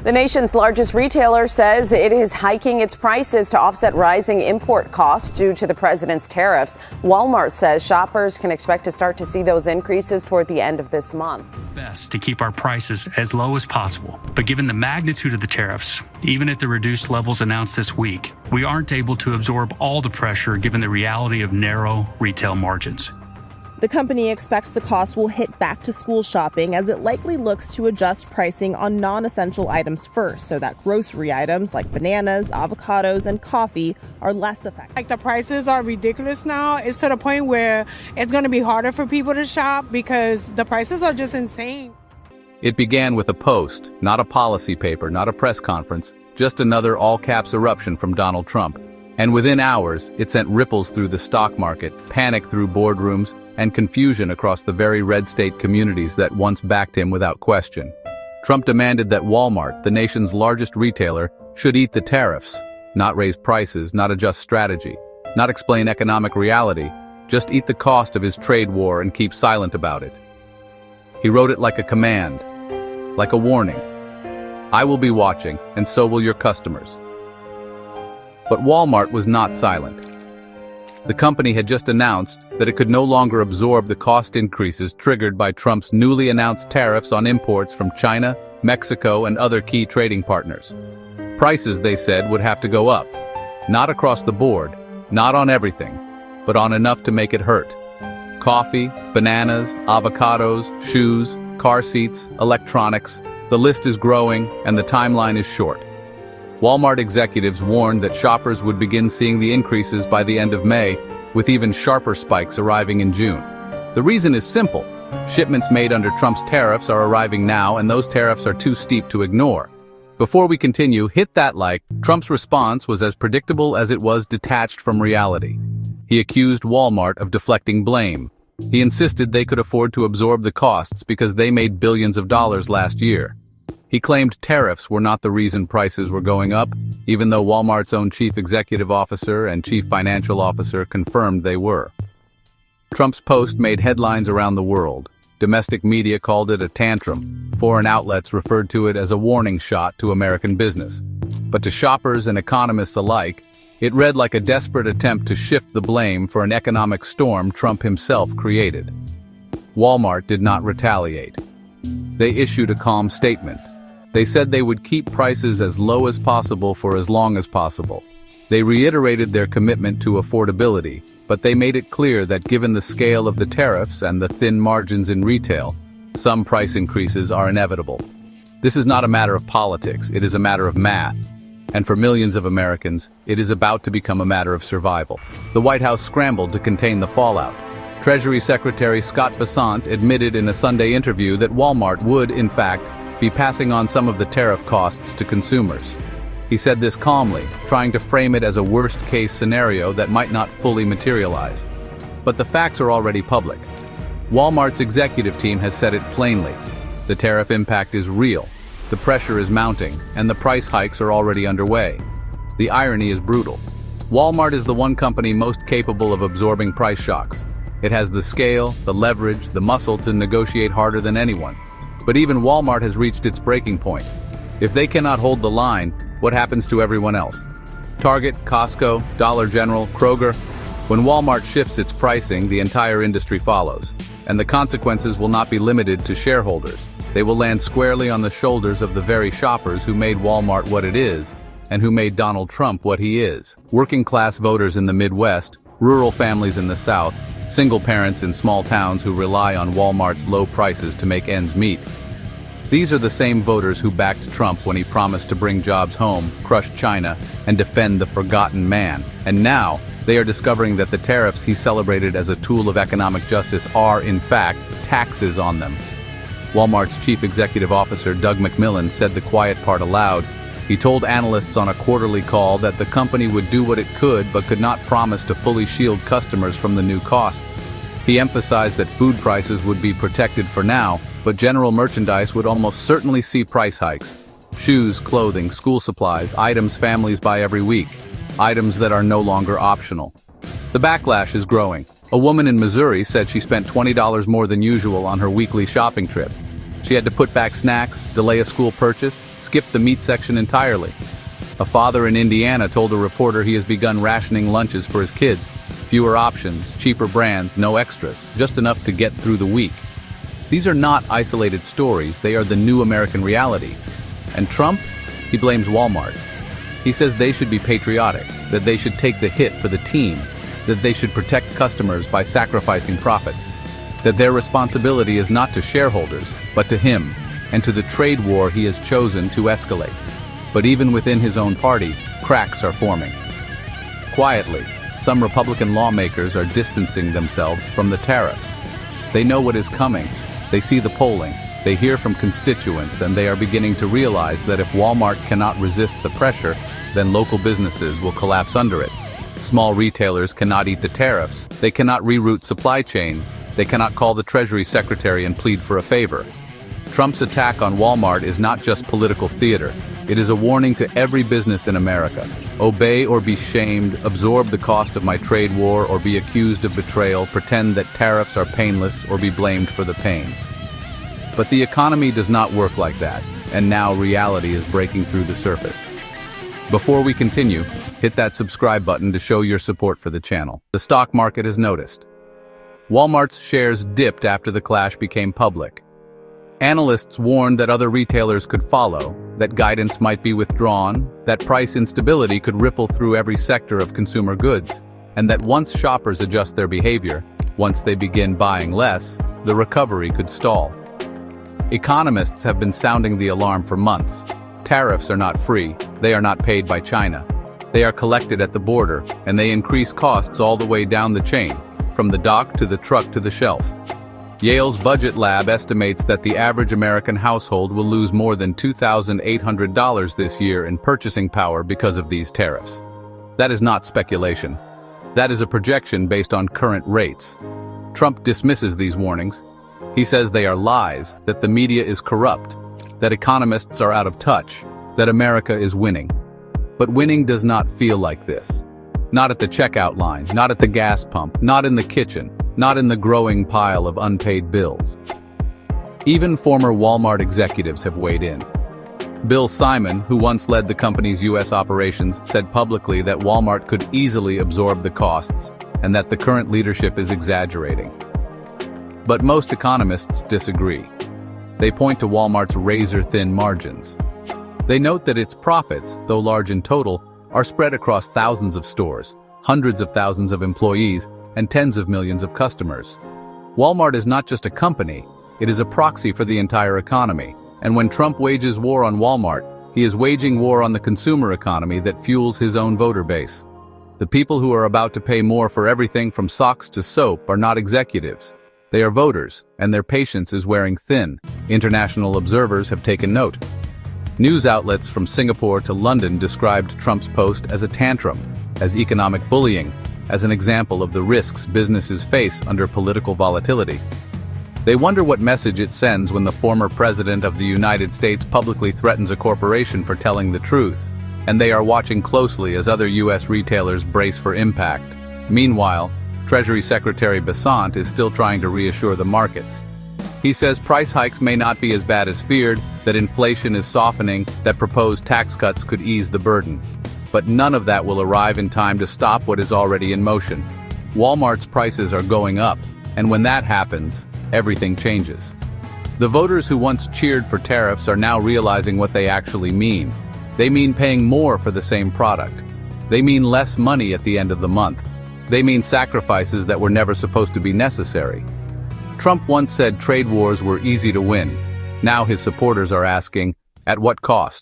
The nation's largest retailer says it is hiking its prices to offset rising import costs due to the president's tariffs. Walmart says shoppers can expect to start to see those increases toward the end of this month. Best to keep our prices as low as possible. But given the magnitude of the tariffs, even at the reduced levels announced this week, we aren't able to absorb all the pressure given the reality of narrow retail margins. The company expects the cost will hit back-to-school shopping as it likely looks to adjust pricing on non-essential items first so that grocery items like bananas, avocados, and coffee are less affected. Like the prices are ridiculous now. It's to the point where it's going to be harder for people to shop because the prices are just insane. It began with a post, not a policy paper, not a press conference, just another all-caps eruption from Donald Trump. And within hours, it sent ripples through the stock market, panic through boardrooms, and confusion across the very red state communities that once backed him without question. Trump demanded that Walmart, the nation's largest retailer, should eat the tariffs, not raise prices, not adjust strategy, not explain economic reality, just eat the cost of his trade war and keep silent about it. He wrote it like a command, like a warning. I will be watching, and so will your customers. But Walmart was not silent. The company had just announced that it could no longer absorb the cost increases triggered by Trump's newly announced tariffs on imports from China, Mexico, and other key trading partners. Prices, they said, would have to go up. Not across the board, not on everything, but on enough to make it hurt. Coffee, bananas, avocados, shoes, car seats, electronics. The list is growing and the timeline is short. Walmart executives warned that shoppers would begin seeing the increases by the end of May, with even sharper spikes arriving in June. The reason is simple. Shipments made under Trump's tariffs are arriving now, and those tariffs are too steep to ignore. Before we continue, hit that like. Trump's response was as predictable as it was detached from reality. He accused Walmart of deflecting blame. He insisted they could afford to absorb the costs because they made billions of dollars last year. He claimed tariffs were not the reason prices were going up, even though Walmart's own chief executive officer and chief financial officer confirmed they were. Trump's post made headlines around the world. Domestic media called it a tantrum. Foreign outlets referred to it as a warning shot to American business. But to shoppers and economists alike, it read like a desperate attempt to shift the blame for an economic storm Trump himself created. Walmart did not retaliate. They issued a calm statement. They said they would keep prices as low as possible for as long as possible. They reiterated their commitment to affordability, but they made it clear that given the scale of the tariffs and the thin margins in retail, some price increases are inevitable. This is not a matter of politics, it is a matter of math. And for millions of Americans, it is about to become a matter of survival. The White House scrambled to contain the fallout. Treasury Secretary Scott Bessent admitted in a Sunday interview that Walmart would, in fact, be passing on some of the tariff costs to consumers. He said this calmly, trying to frame it as a worst-case scenario that might not fully materialize. But the facts are already public. Walmart's executive team has said it plainly. The tariff impact is real, the pressure is mounting, and the price hikes are already underway. The irony is brutal. Walmart is the one company most capable of absorbing price shocks. It has the scale, the leverage, the muscle to negotiate harder than anyone. But even Walmart has reached its breaking point. If they cannot hold the line, what happens to everyone else? Target, Costco, Dollar General, Kroger. When Walmart shifts its pricing, the entire industry follows. And the consequences will not be limited to shareholders. They will land squarely on the shoulders of the very shoppers who made Walmart what it is, and who made Donald Trump what he is. Working-class voters in the Midwest, rural families in the South, single parents in small towns who rely on Walmart's low prices to make ends meet. These are the same voters who backed Trump when he promised to bring jobs home, crush China, and defend the forgotten man. And now, they are discovering that the tariffs he celebrated as a tool of economic justice are, in fact, taxes on them. Walmart's chief executive officer, Doug McMillon, said the quiet part aloud. He told analysts on a quarterly call that the company would do what it could but could not promise to fully shield customers from the new costs. He emphasized that food prices would be protected for now, but general merchandise would almost certainly see price hikes. Shoes, clothing, school supplies, items families buy every week, items that are no longer optional. The backlash is growing. A woman in Missouri said she spent $20 more than usual on her weekly shopping trip. She had to put back snacks, delay a school purchase, skipped the meat section entirely. A father in Indiana told a reporter he has begun rationing lunches for his kids. Fewer options, cheaper brands, no extras, just enough to get through the week. These are not isolated stories, they are the new American reality. And Trump? He blames Walmart. He says they should be patriotic, that they should take the hit for the team, that they should protect customers by sacrificing profits, that their responsibility is not to shareholders, but to him, and to the trade war he has chosen to escalate. But even within his own party, cracks are forming. Quietly, some Republican lawmakers are distancing themselves from the tariffs. They know what is coming, they see the polling, they hear from constituents, and they are beginning to realize that if Walmart cannot resist the pressure, then local businesses will collapse under it. Small retailers cannot eat the tariffs, they cannot reroute supply chains, they cannot call the Treasury Secretary and plead for a favor. Trump's attack on Walmart is not just political theater. It is a warning to every business in America. Obey or be shamed, absorb the cost of my trade war or be accused of betrayal, pretend that tariffs are painless or be blamed for the pain. But the economy does not work like that, and now reality is breaking through the surface. Before we continue, hit that subscribe button to show your support for the channel. The stock market has noticed. Walmart's shares dipped after the clash became public. Analysts warned that other retailers could follow, that guidance might be withdrawn, that price instability could ripple through every sector of consumer goods, and that once shoppers adjust their behavior, once they begin buying less, the recovery could stall. Economists have been sounding the alarm for months. Tariffs are not free, they are not paid by China. They are collected at the border, and they increase costs all the way down the chain, from the dock to the truck to the shelf. Yale's Budget Lab estimates that the average American household will lose more than $2,800 this year in purchasing power because of these tariffs. That is not speculation. That is a projection based on current rates. Trump dismisses these warnings. He says they are lies, that the media is corrupt, that economists are out of touch, that America is winning. But winning does not feel like this. Not at the checkout line, not at the gas pump, not in the kitchen, not in the growing pile of unpaid bills. Even former Walmart executives have weighed in. Bill Simon, who once led the company's U.S. operations, said publicly that Walmart could easily absorb the costs and that the current leadership is exaggerating. But most economists disagree. They point to Walmart's razor-thin margins. They note that its profits, though large in total, are spread across thousands of stores, hundreds of thousands of employees, and tens of millions of customers. Walmart is not just a company, it is a proxy for the entire economy. And when Trump wages war on Walmart, he is waging war on the consumer economy that fuels his own voter base. The people who are about to pay more for everything from socks to soap are not executives. They are voters, and their patience is wearing thin. International observers have taken note. News outlets from Singapore to London described Trump's post as a tantrum, as economic bullying, as an example of the risks businesses face under political volatility. They wonder what message it sends when the former president of the United States publicly threatens a corporation for telling the truth, and they are watching closely as other U.S. retailers brace for impact. Meanwhile, Treasury Secretary Bessant is still trying to reassure the markets. He says price hikes may not be as bad as feared, that inflation is softening, that proposed tax cuts could ease the burden. But none of that will arrive in time to stop what is already in motion. Walmart's prices are going up, and when that happens, everything changes. The voters who once cheered for tariffs are now realizing what they actually mean. They mean paying more for the same product. They mean less money at the end of the month. They mean sacrifices that were never supposed to be necessary. Trump once said trade wars were easy to win. Now his supporters are asking, at what cost?